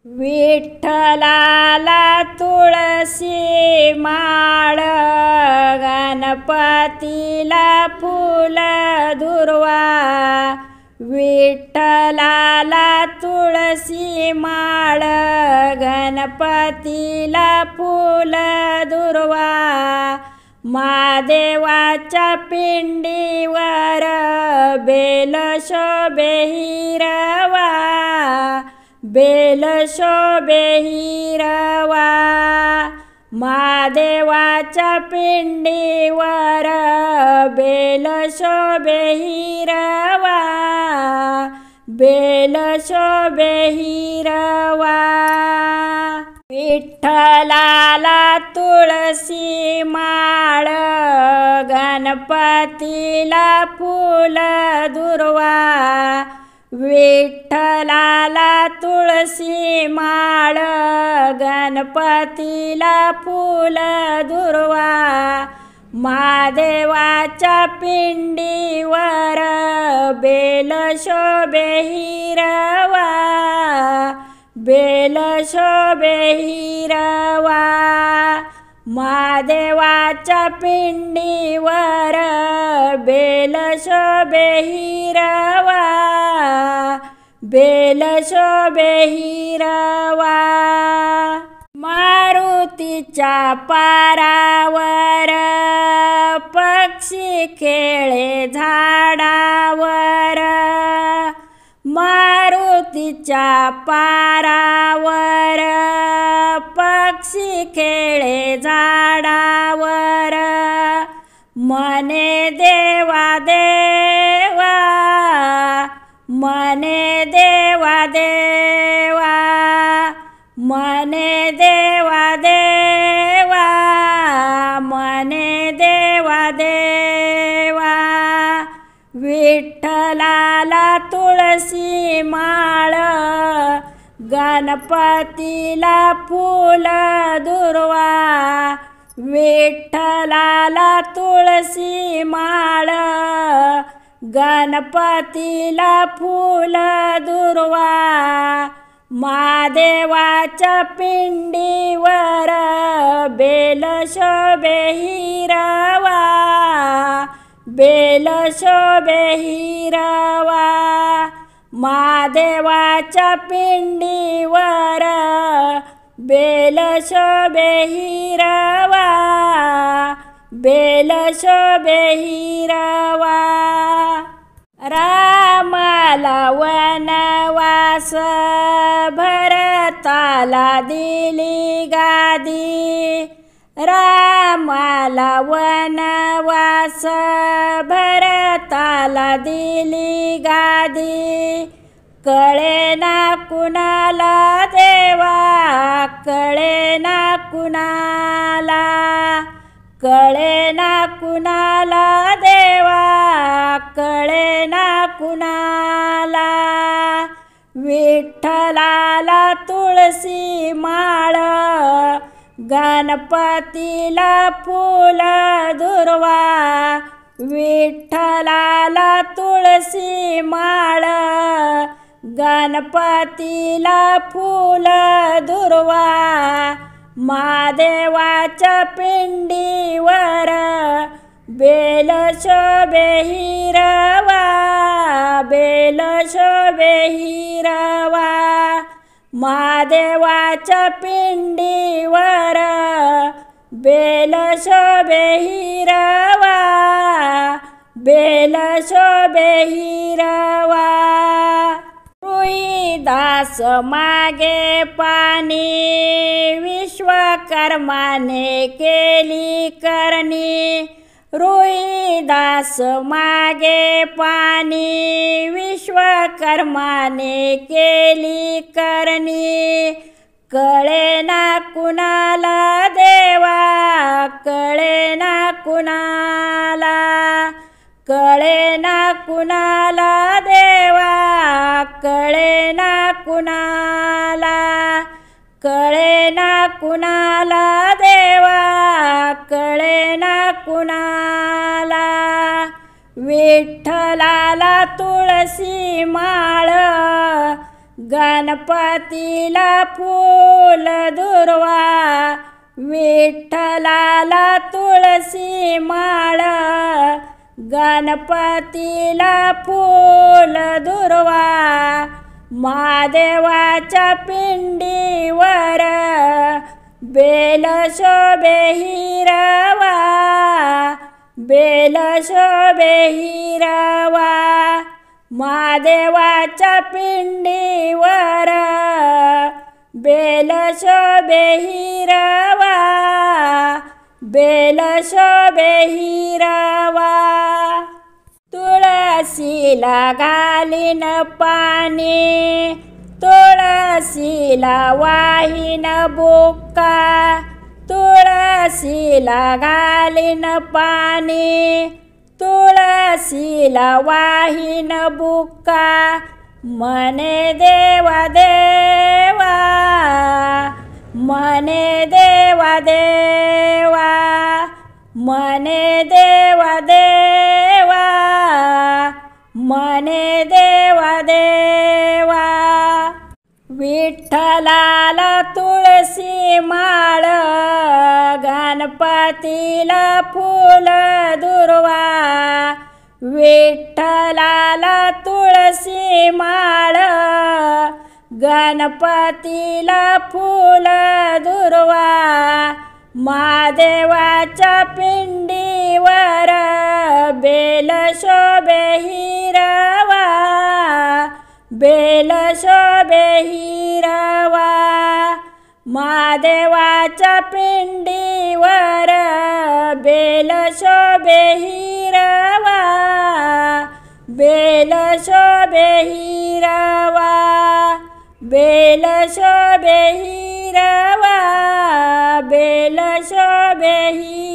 विठ्ठलाला तुळशी माळ, गणपतीला फूल दुर्वा. विठ्ठलाला तुळशी माळ, गणपतीला फूल दुर्वा. महादेवाच्या पिंडीवर बेल शोभे हिरवा, बेल शोभे हिरवा. महादेवाच्या पिंडीवर बेल शोभे हिरवा, बेल शोभे हिरवा. विठ्ठलाला तुळशी माळ, गणपतीला फूल दुर्वा. विठ्ठलाला तुळशी माळ, गणपतीला फूल दुर्वा. महादेवाच्या पिंडीवर बेल शोभे हिरवा, बेल शोभे हिरवा. महादेवाच्या पिंडीवर बेल शोभे हिरवा, बेल शोभे हिरवा. मारुतीच्या पारावर पक्षी खेळे झाडावर. मारुतीच्या पारावर पक्षी खेळे झाडावर. मने देवा देवा, मने देवा देवा, मने देवा देवा, मने देवा देवा. विठ्ठलाला तुळशी माळ, गणपतीला फूल दुर्वा. विठ्ठलाला तुळशी माळ, गणपतीला फूल दुर्वा. महादेवाच्या पिंडीवर बेल शोभे हिरवा, बेल शोभे हिरवा. महादेवाच्या पिंडीवर बेल शोभे हिरवा, बेल शोभे हिरवा. रामाला वनवास, भरताला दिली गादी. रामाला वनवास, भरताला दिली गादी. कळेना कुणाला देवा, कळेना कुणाला, कळेना कुणाला देवा, कळेना कुणाला. विठ्ठलाला तुळशी माळ, गणपतीला फूल दुर्वा. विठ्ठलाला तुळशी माळ, गणपतीला फूल दुर्वा. महादेवाच्या पिंडीवर बेल शोभे हिरवा, बेल शोभे हिरवा. महादेवाच्या पिंडीवर बेल शोभे हिरवा, बेल शोभे हिरवा. रोहिदास मागे पाणी, विश्वकर्माने केली करणी. रोहिदास मागे पाणी, विश्वकर्माने केली करणी. कळेना कुणाला देवा, कळेना कुणाला, कळेना कुणाला देवा, कळेना कुणाला, कळेना कुणाला देवा, कळेना कुणाला. विठ्ठलाला तुळशी माळ, गणपतीला फूल दुर्वा विठ्ठलाला तुळशी माळ गणपतीला फूल दुर्वा महादेवाच्या पिंडीवर बेल शोभे हिरवा बेल शोभे हिरवा महादेवाच्या पिंडीवर बेल शोभे हिरवा बेल शोभे हिरवा तुळशीला घालीन पाणी तुळशीला वाहीन बुक्का तुळशीला घालीन पाणी तुळशीला वाहीन बुक्का मने देवा देवा मने देवा देवा मने देवा देवा मने देवा देवा विठ्ठलाला तुळशी माळ गणपतीला फूल दुर्वा विठ्ठलाला तुळशी माळ गणपतीला फूल दुर्वा महादेवाच्या पिंडीवर बेल शोभे हिरवा बेल शोभे हिरवा महादेवाच्या पिंडीवर बेल शोभे हिरवा बेल शोभे हिरवा बेल शोभे हिरवा बेल शोभे हिरवा